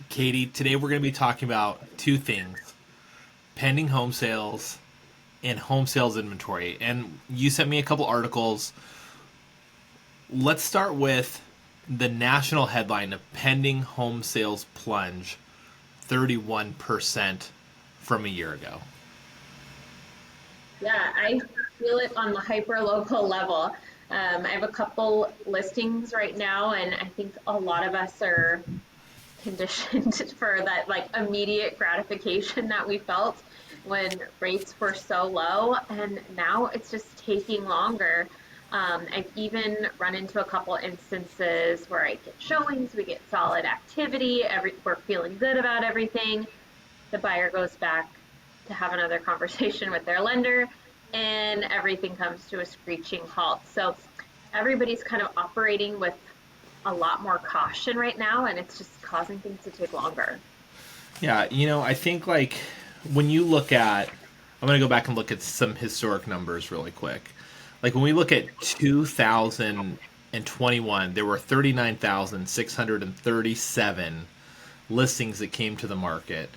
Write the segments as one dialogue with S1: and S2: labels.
S1: Katie, today we're going to be talking about two things: pending home sales and home sales inventory. And you sent me a couple articles. Let's start with the national headline of pending home sales plunge 31% from a year ago.
S2: Yeah, I feel it on the hyper local level. I have a couple listings right now, and I think a lot of us are conditioned for that like immediate gratification that we felt when rates were so low, and now it's just taking longer. I've even run into a couple instances where I get showings, we get solid activity, we're feeling good about everything. The buyer goes back to have another conversation with their lender, and everything comes to a screeching halt. So everybody's kind of operating with a lot more caution right now, and it's just causing things to take longer.
S1: Yeah, I think like when you look at, I'm going to go back and look at some historic numbers really quick. Like when we look at 2021, there were 39,637 listings that came to the market.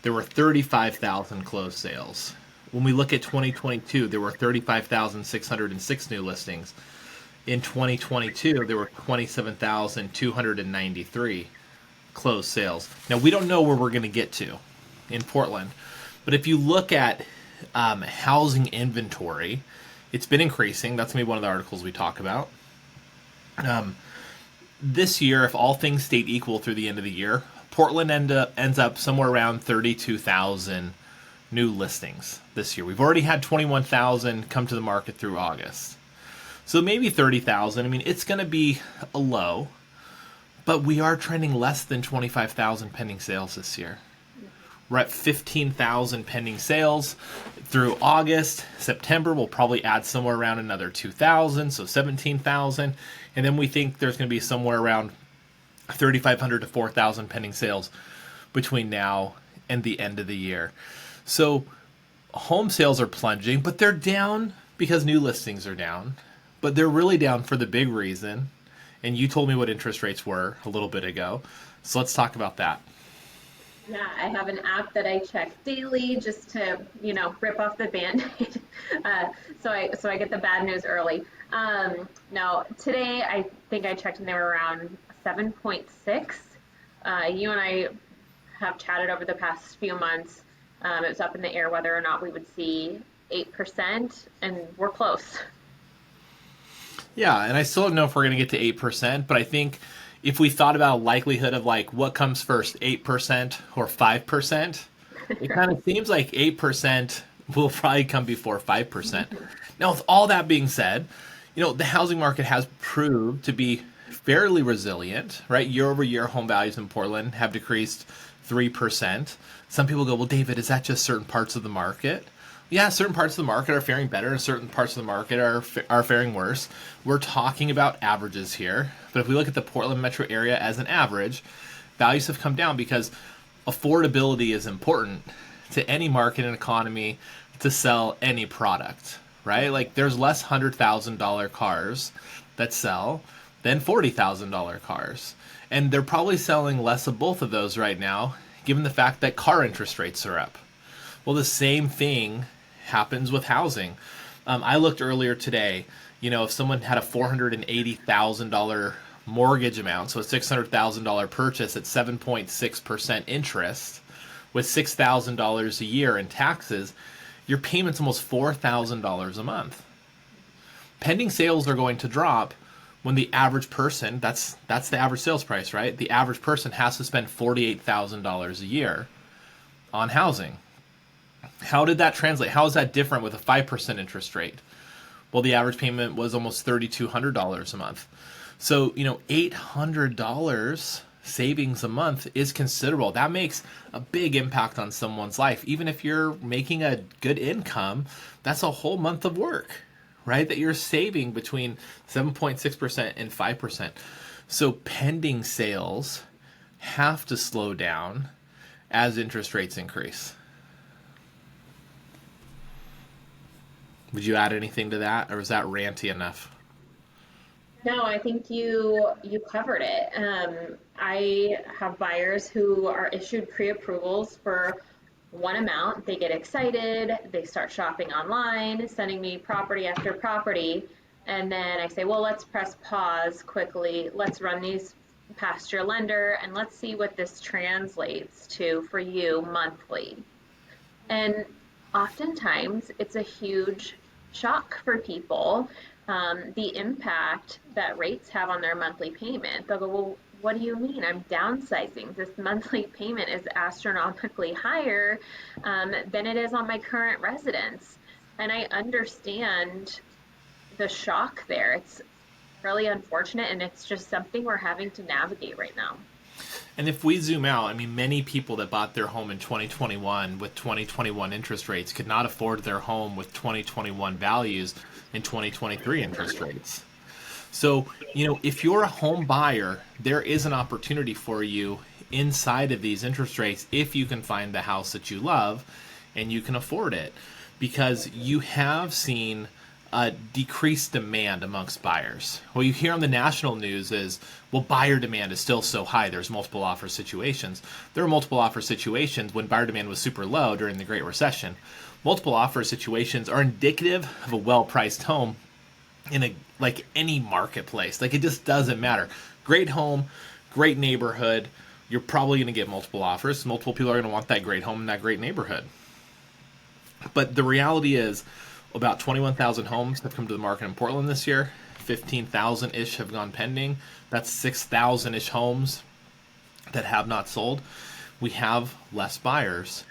S1: There were 35,000 closed sales. When we look at 2022, there were 35,606 new listings. In 2022, there were 27,293 closed sales. Now, we don't know where we're going to get to in Portland, but if you look at housing inventory, it's been increasing. That's going to be one of the articles we talk about. This year, if all things stayed equal through the end of the year, Portland ends up somewhere around 32,000 new listings this year. We've already had 21,000 come to the market through August. So maybe 30,000. I mean, it's going to be a low, but we are trending less than 25,000 pending sales this year. We're at 15,000 pending sales through August. September, we'll probably add somewhere around another 2,000, so 17,000. And then we think there's going to be somewhere around 3,500 to 4,000 pending sales between now and the end of the year. So home sales are plunging, but they're down because new listings are down. But they're really down for the big reason. And you told me what interest rates were a little bit ago. So let's talk about that.
S2: Yeah, I have an app that I check daily just to, rip off the band-aid. So I get the bad news early. No, today I think I checked and they were around 7.6. You and I have chatted over the past few months. It was up in the air whether or not we would see 8%, and we're close.
S1: Yeah, and I still don't know if we're going to get to 8%, but I think if we thought about a likelihood of like what comes first, 8% or 5%, it kind of seems like 8% will probably come before 5%. Now, with all that being said, the housing market has proved to be fairly resilient, right? Year over year, home values in Portland have decreased 3%. Some people go, well, David, is that just certain parts of the market? Yeah, certain parts of the market are faring better and certain parts of the market are faring worse. We're talking about averages here. But if we look at the Portland metro area as an average, values have come down because affordability is important to any market and economy to sell any product, right? Like there's less $100,000 cars that sell than $40,000 cars. And they're probably selling less of both of those right now, given the fact that car interest rates are up. Well, the same thing happens with housing. I looked earlier today, if someone had a $480,000 mortgage amount, so a $600,000 purchase at 7.6% interest with $6,000 a year in taxes, your payment's almost $4,000 a month. Pending sales are going to drop when the average person, that's the average sales price, right? The average person has to spend $48,000 a year on housing. How did that translate? How is that different with a 5% interest rate? Well, the average payment was almost $3,200 a month. So, $800 savings a month is considerable. That makes a big impact on someone's life. Even if you're making a good income, that's a whole month of work, right? That you're saving between 7.6% and 5%. So pending sales have to slow down as interest rates increase. Would you add anything to that, or is that ranty enough?
S2: No, I think you covered it. I have buyers who are issued pre-approvals for one amount. They get excited, they start shopping online, sending me property after property, and then I say, well, let's press pause quickly. Let's run these past your lender and let's see what this translates to for you monthly. And oftentimes it's a huge shock for people, the impact that rates have on their monthly payment. They'll go, well, what do you mean? I'm downsizing. This monthly payment is astronomically higher than it is on my current residence. And I understand the shock there. It's really unfortunate, and it's just something we're having to navigate right now.
S1: And if we zoom out, I mean, many people that bought their home in 2021 with 2021 interest rates could not afford their home with 2021 values in 2023 interest rates. So, if you're a home buyer, there is an opportunity for you inside of these interest rates if you can find the house that you love and you can afford it. Because you have seen a decreased demand amongst buyers. What you hear on the national news is, well, buyer demand is still so high. There's multiple offer situations. There were multiple offer situations when buyer demand was super low during the Great Recession. Multiple offer situations are indicative of a well-priced home in a like any marketplace. Like, it just doesn't matter. Great home, great neighborhood. You're probably going to get multiple offers. Multiple people are going to want that great home in that great neighborhood. But the reality is, about 21,000 homes have come to the market in Portland this year. 15,000-ish have gone pending. That's 6,000-ish homes that have not sold. We have less buyers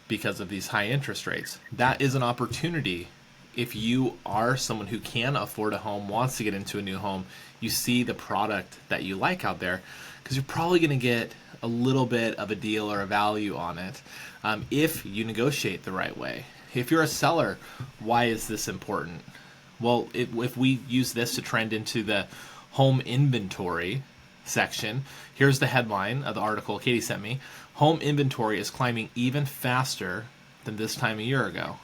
S1: because of these high interest rates. That is an opportunity. If you are someone who can afford a home, wants to get into a new home, you see the product that you like out there, because you're probably going to get a little bit of a deal or a value on it if you negotiate the right way. If you're a seller, why is this important? Well, if we use this to trend into the home inventory section, here's the headline of the article Katie sent me. Home inventory is climbing even faster than this time a year ago.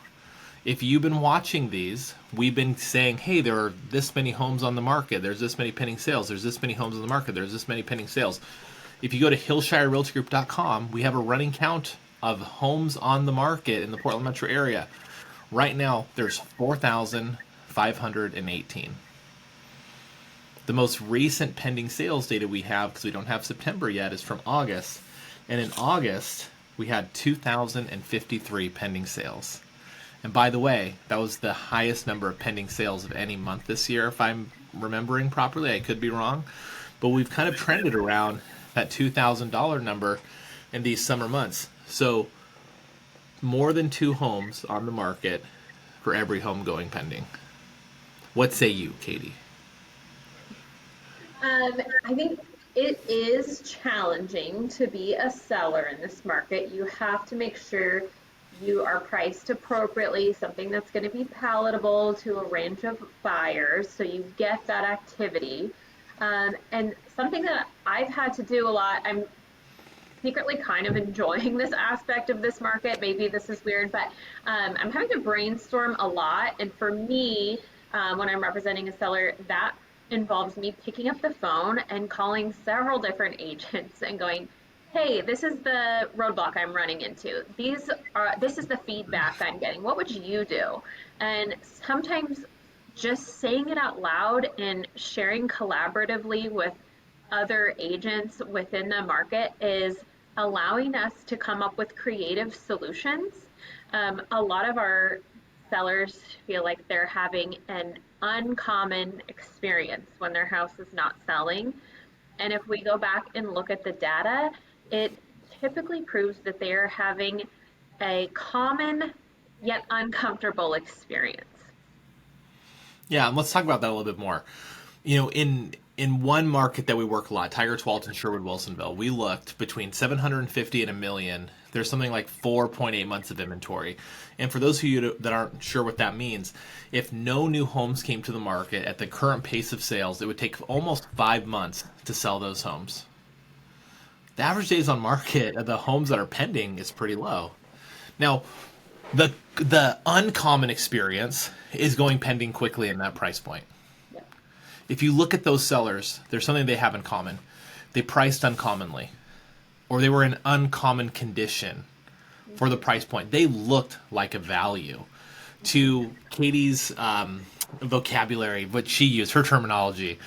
S1: If you've been watching these, we've been saying, hey, there are this many homes on the market. There's this many pending sales. There's this many homes on the market. There's this many pending sales. If you go to HillshireRealtyGroup.com, we have a running count of homes on the market in the Portland metro area. Right now, there's 4,518. The most recent pending sales data we have, because we don't have September yet, is from August. And in August, we had 2,053 pending sales. And by the way, that was the highest number of pending sales of any month this year, if I'm remembering properly. I could be wrong. But we've kind of trended around that $2,000 number in these summer months. So more than 2 homes on the market for every home going pending. What say you, Katie?
S2: I think it is challenging to be a seller in this market. You have to make sure you are priced appropriately, something that's going to be palatable to a range of buyers, so you get that activity. And something that I've had to do a lot, I'm secretly kind of enjoying this aspect of this market. Maybe this is weird, but I'm having to brainstorm a lot. And for me, when I'm representing a seller, that involves me picking up the phone and calling several different agents and going, hey, this is the roadblock I'm running into. This is the feedback I'm getting. What would you do? And sometimes just saying it out loud and sharing collaboratively with other agents within the market is allowing us to come up with creative solutions. A lot of our sellers feel like they're having an uncommon experience when their house is not selling. And if we go back and look at the data, it typically proves that they are having a common yet uncomfortable experience.
S1: Yeah, and let's talk about that a little bit more. In one market that we work a lot, Tigers, Walton, Sherwood, Wilsonville, we looked between 750 and a million. There's something like 4.8 months of inventory. And for those of you that aren't sure what that means, if no new homes came to the market at the current pace of sales, it would take almost 5 months to sell those homes. The average days on market of the homes that are pending is pretty low. Now, the uncommon experience is going pending quickly in that price point.
S2: Yeah.
S1: If you look at those sellers, there's something they have in common. They priced uncommonly, or they were in uncommon condition for the price point. They looked like a value. To Katie's vocabulary, what she used, her terminology,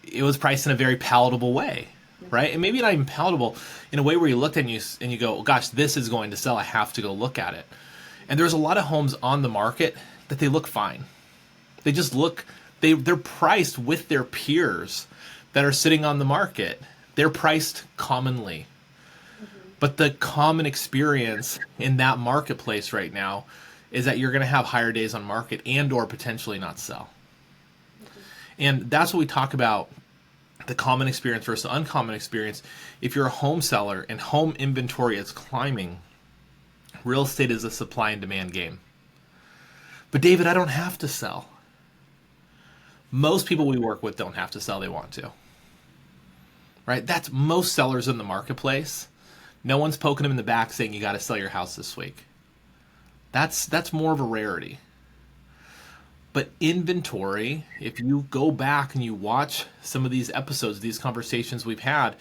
S1: it was priced in a very palatable way, right? And maybe not even palatable, in a way where you looked at it and you go, oh, gosh, this is going to sell. I have to go look at it. And there's a lot of homes on the market that they look fine. They just look, they're priced with their peers that are sitting on the market. They're priced commonly. But the common experience in that marketplace right now is that you're going to have higher days on market and or potentially not sell. And that's what we talk about, the common experience versus the uncommon experience. If you're a home seller and home inventory is climbing, real estate is a supply and demand game. But David, I don't have to sell. Most people we work with don't have to sell, they want to. Right? That's most sellers in the marketplace. No one's poking them in the back saying you got to sell your house this week. That's more of a rarity. But inventory, if you go back and you watch some of these episodes, these conversations we've had,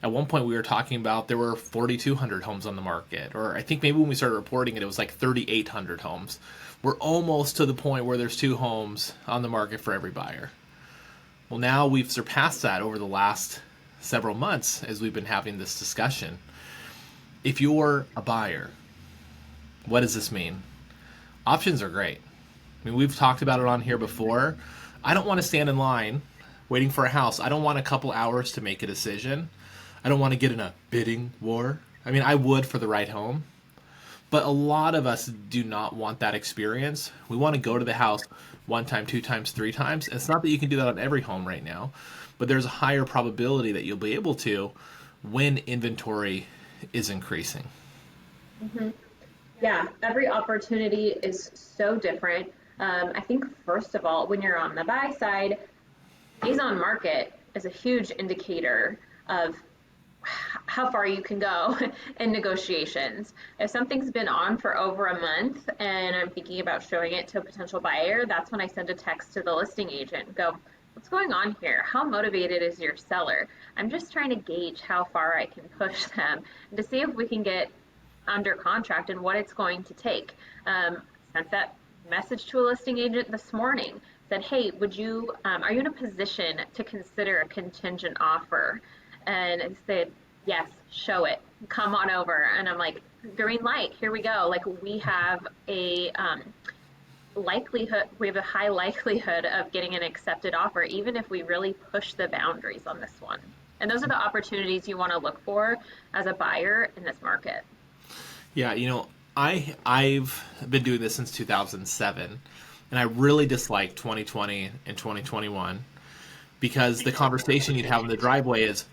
S1: at one point we were talking about there were 4,200 homes on the market. Or I think maybe when we started reporting it, it was like 3,800 homes. We're almost to the point where there's 2 homes on the market for every buyer. Well, now we've surpassed that over the last several months as we've been having this discussion. If you're a buyer, what does this mean? Options are great. I mean, we've talked about it on here before. I don't want to stand in line waiting for a house. I don't want a couple hours to make a decision. I don't want to get in a bidding war. I mean, I would for the right home. But a lot of us do not want that experience. We want to go to the house 1 time, 2 times, 3 times. It's not that you can do that on every home right now, but there's a higher probability that you'll be able to when inventory is increasing.
S2: Mm-hmm. Yeah, every opportunity is so different. I think, first of all, when you're on the buy side, days on market is a huge indicator of how far you can go in negotiations. If something's been on for over a month and I'm thinking about showing it to a potential buyer, that's when I send a text to the listing agent and go, what's going on here? How motivated is your seller? I'm just trying to gauge how far I can push them and to see if we can get under contract and what it's going to take. Sent that message to a listing agent this morning. Said, hey, would you, are you in a position to consider a contingent offer? And I said, yes, show it, come on over. And I'm like, green light, here we go. Like, we have a high likelihood of getting an accepted offer, even if we really push the boundaries on this one. And those are the opportunities you want to look for as a buyer in this market.
S1: Yeah, I've been doing this since 2007, and I really dislike 2020 and 2021 because the conversation you'd have in the driveway is,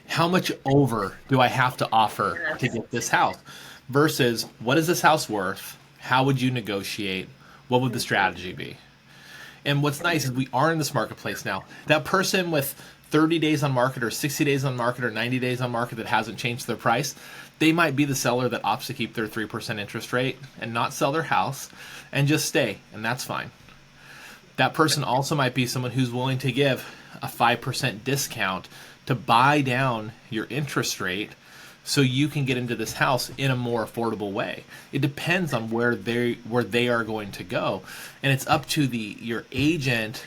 S1: how much over do I have to offer to get this house? Versus, what is this house worth? How would you negotiate? What would the strategy be? And what's nice is we are in this marketplace now. That person with 30 days on market or 60 days on market or 90 days on market that hasn't changed their price, they might be the seller that opts to keep their 3% interest rate and not sell their house and just stay, and that's fine. That person also might be someone who's willing to give a 5% discount to buy down your interest rate so you can get into this house in a more affordable way. It depends on where they are going to go, and it's up to your agent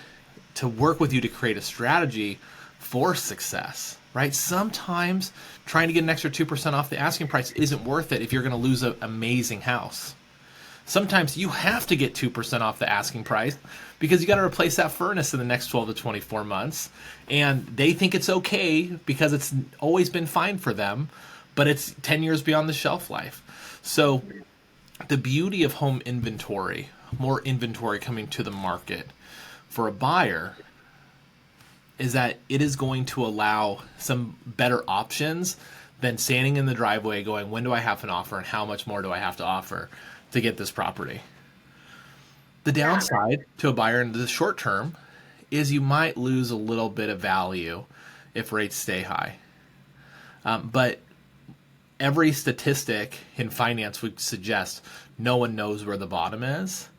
S1: to work with you to create a strategy for success, right? Sometimes trying to get an extra 2% off the asking price isn't worth it if you're going to lose an amazing house. Sometimes you have to get 2% off the asking price because you got to replace that furnace in the next 12 to 24 months. And they think it's okay because it's always been fine for them, but it's 10 years beyond the shelf life. So the beauty of home inventory, more inventory coming to the market for a buyer, is that it is going to allow some better options than standing in the driveway going, when do I have an offer and how much more do I have to offer to get this property? The downside to a buyer in the short term is you might lose a little bit of value if rates stay high. But every statistic in finance would suggest no one knows where the bottom is.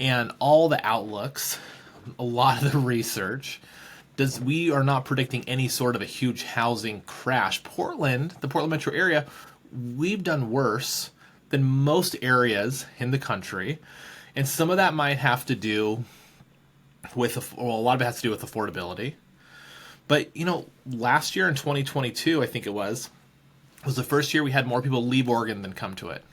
S1: And all the outlooks a lot of the research, we are not predicting any sort of a huge housing crash. Portland, the Portland metro area, we've done worse than most areas in the country. And some of that might have to do with, well, a lot of it has to do with affordability. But, last year in 2022, I think it was the first year we had more people leave Oregon than come to it,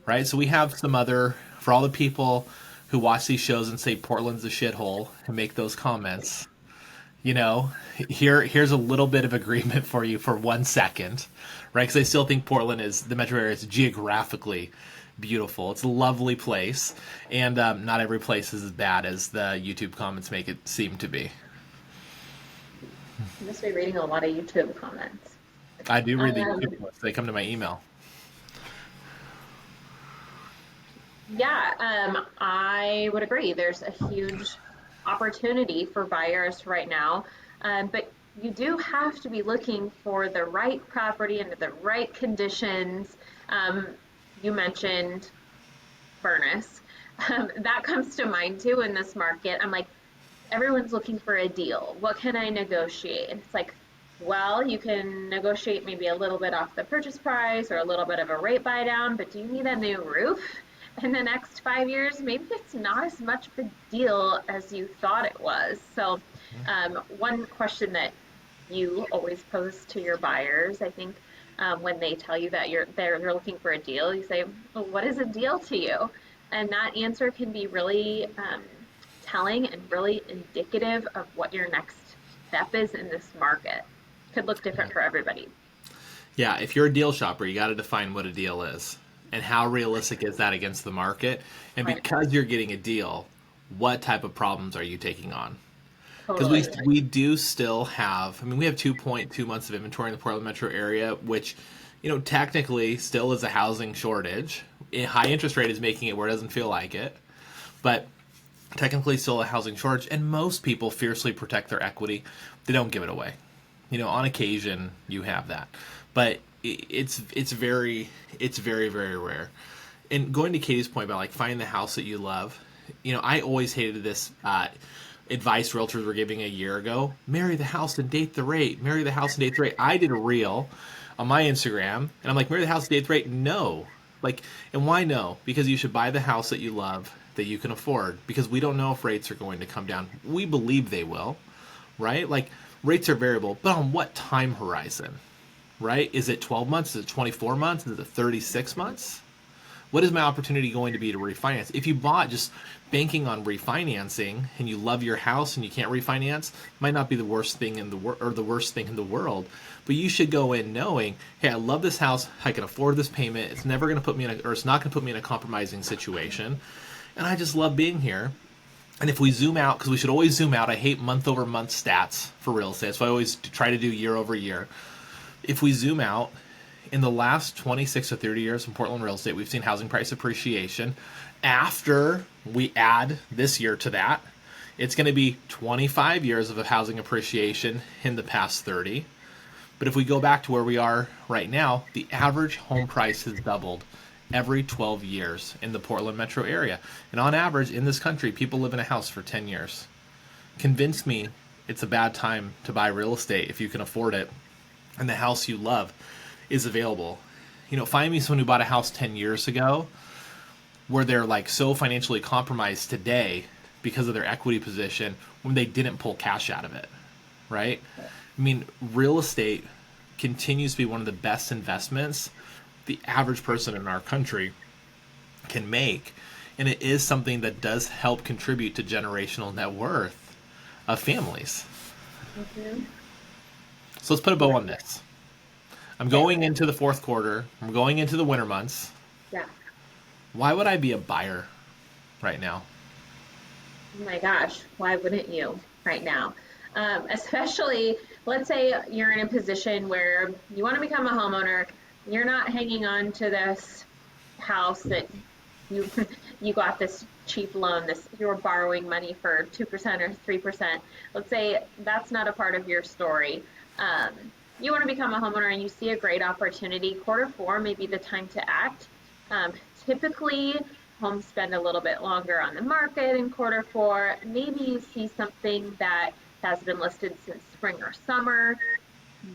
S1: right? So we have for all the people who watch these shows and say Portland's a shithole and make those comments, here's a little bit of agreement for you for 1 second, right? Because I still think the metro area is geographically beautiful. It's a lovely place, and not every place is as bad as the YouTube comments make it seem to be.
S2: You must be reading a lot of YouTube comments.
S1: I do read the YouTube comments. They come to my email.
S2: Yeah, I would agree. There's a huge opportunity for buyers right now, but you do have to be looking for the right property under the right conditions. You mentioned furnace. That comes to mind too in this market. I'm like, everyone's looking for a deal. What can I negotiate? And it's like, well, you can negotiate maybe a little bit off the purchase price or a little bit of a rate buy down, but do you need a new roof in the next 5 years? Maybe it's not as much of a deal as you thought it was. So one question that you always pose to your buyers, I think, when they tell you that they're looking for a deal, you say, well, what is a deal to you? And that answer can be really telling and really indicative of what your next step is in this market. Could look different for everybody.
S1: Yeah, if you're a deal shopper, you got to define what a deal is and how realistic is that against the market. And
S2: Right.
S1: Because you're getting a deal, what type of problems are you taking on? Because
S2: Totally.
S1: we do still have, we have 2.2 months of inventory in the Portland metro area, which, technically still is a housing shortage. A high interest rate is making it where it doesn't feel like it. But technically still a housing shortage, and most people fiercely protect their equity. They don't give it away. On occasion you have that, but it's very, very rare. And going to Katie's point about find the house that you love, I always hated this advice realtors were giving a year ago: marry the house and date the rate. Marry the house and date the rate. I did a reel on my Instagram, and I'm like, marry the house and date the rate. No, and why no? Because you should buy the house that you love, that you can afford, because we don't know if rates are going to come down. We believe they will, right? Rates are variable, but on what time horizon, right? Is it 12 months? Is it 24 months? Is it 36 months? What is my opportunity going to be to refinance? If you bought just banking on refinancing and you love your house and you can't refinance, it might not be the worst thing in the worst thing in the world. But you should go in knowing, hey, I love this house. I can afford this payment. It's never going to put me it's not going to put me in a compromising situation. And I just love being here. And if we zoom out, because we should always zoom out, I hate month-over-month stats for real estate, so I always try to do year-over-year. If we zoom out, in the last 26 to 30 years in Portland real estate, we've seen housing price appreciation. After we add this year to that, it's going to be 25 years of housing appreciation in the past 30. But if we go back to where we are right now, the average home price has doubled every 12 years in the Portland metro area. And on average, in this country, people live in a house for 10 years. Convince me it's a bad time to buy real estate if you can afford it and the house you love is available. Find me someone who bought a house 10 years ago where they're so financially compromised today because of their equity position when they didn't pull cash out of it, right? Real estate continues to be one of the best investments the average person in our country can make, and it is something that does help contribute to generational net worth of families.
S2: Mm-hmm.
S1: So let's put a bow on this. I'm going into the fourth quarter. I'm going into the winter months.
S2: Yeah.
S1: Why would I be a buyer right now?
S2: Oh my gosh, why wouldn't you right now? Especially, let's say you're in a position where you want to become a homeowner. You're not hanging on to this house that you got this cheap loan, you're borrowing money for 2% or 3%. Let's say that's not a part of your story. You want to become a homeowner and you see a great opportunity. Quarter four may be the time to act. Typically, homes spend a little bit longer on the market in quarter 4. Maybe you see something that has been listed since spring or summer,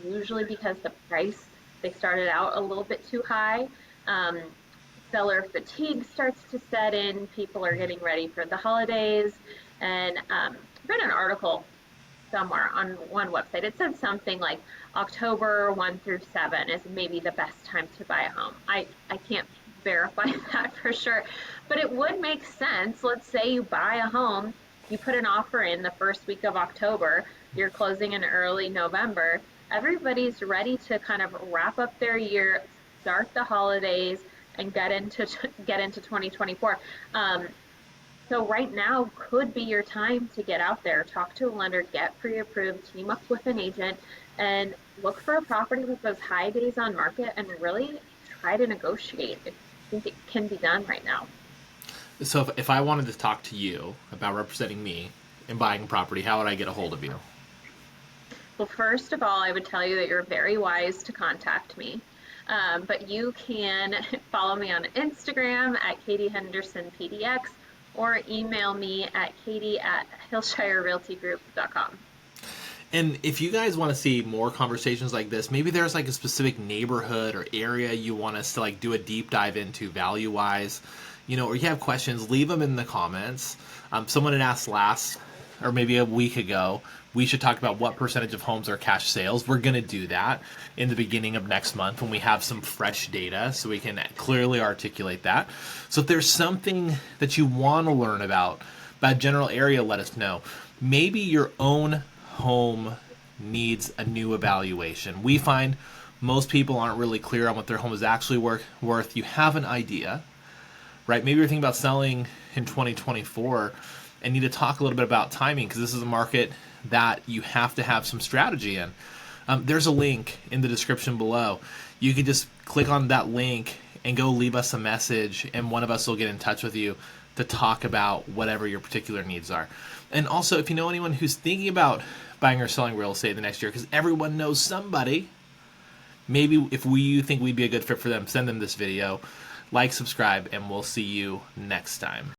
S2: usually because the price, they started out a little bit too high. Um, Seller fatigue starts to set in. People are getting ready for the holidays. And I read an article somewhere on one website. It said something like October 1 through 7 is maybe the best time to buy a home. I can't verify that for sure, but it would make sense. Let's say you buy a home, you put an offer in the first week of October, you're closing in early November. Everybody's ready to kind of wrap up their year, start the holidays, and get into 2024. So right now could be your time to get out there, talk to a lender, get pre-approved, team up with an agent, and look for a property with those high days on market and really try to negotiate. I think it can be done right now.
S1: So if I wanted to talk to you about representing me in buying a property, how would I get a hold of you?
S2: Well, first of all, I would tell you that you're very wise to contact me. But you can follow me on Instagram at Katie Henderson PDX or email me at katie@hillshirerealtygroup.com.
S1: And if you guys want to see more conversations like this, maybe there's like a specific neighborhood or area you want us to like do a deep dive into value wise, or you have questions, leave them in the comments. Someone had asked last, or maybe a week ago, we should talk about what percentage of homes are cash sales. We're going to do that in the beginning of next month when we have some fresh data so we can clearly articulate that. So if there's something that you want to learn about a general area, let us know. Maybe your own home needs a new evaluation. We find most people aren't really clear on what their home is actually worth. You have an idea, right? Maybe you're thinking about selling in 2024 and need to talk a little bit about timing because this is a market that you have to have some strategy in. There's a link in the description below. You can just click on that link and go leave us a message, and one of us will get in touch with you to talk about whatever your particular needs are. And also, if you know anyone who's thinking about buying or selling real estate the next year, because everyone knows somebody, maybe if you think we'd be a good fit for them, send them this video, like, subscribe, and we'll see you next time.